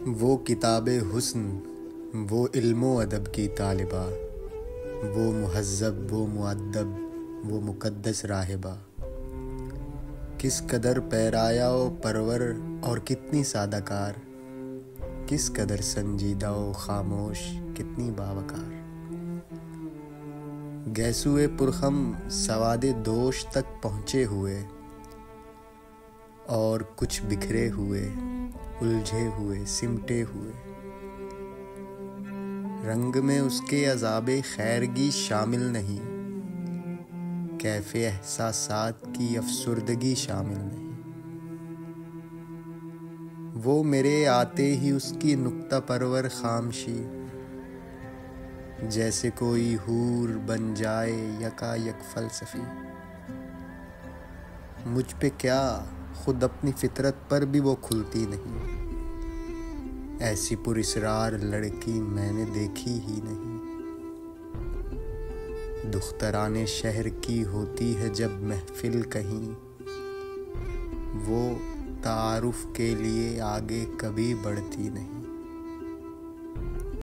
वो किताबे हुस्न, वो इल्मो अदब की तालिबा, वो मुहज़्ज़ब, वो मुअद्दब, वो मुक़द्दस राहिबा। किस कदर पैराया व परवर और कितनी सादाकार, किस कदर संजीदा व खामोश, कितनी बावकार। गैसुए पुरखम सवादे दोष तक पहुँचे हुए, और कुछ बिखरे हुए, उलझे हुए, सिमटे हुए। रंग में उसके अज़ाबे खैरगी शामिल नहीं, कैफ़े एहसासात की अफसुर्दगी शामिल नहीं। वो मेरे आते ही उसकी नुक्ता परवर खामशी, जैसे कोई हूर बन जाए यकायक फ़लसफ़ी। मुझ पे क्या, खुद अपनी फितरत पर भी वो खुलती नहीं, ऐसी पुरिसरार लड़की मैंने देखी ही नहीं। दुख्तराने शहर की होती है जब महफिल कहीं, वो तारुफ के लिए आगे कभी बढ़ती नहीं।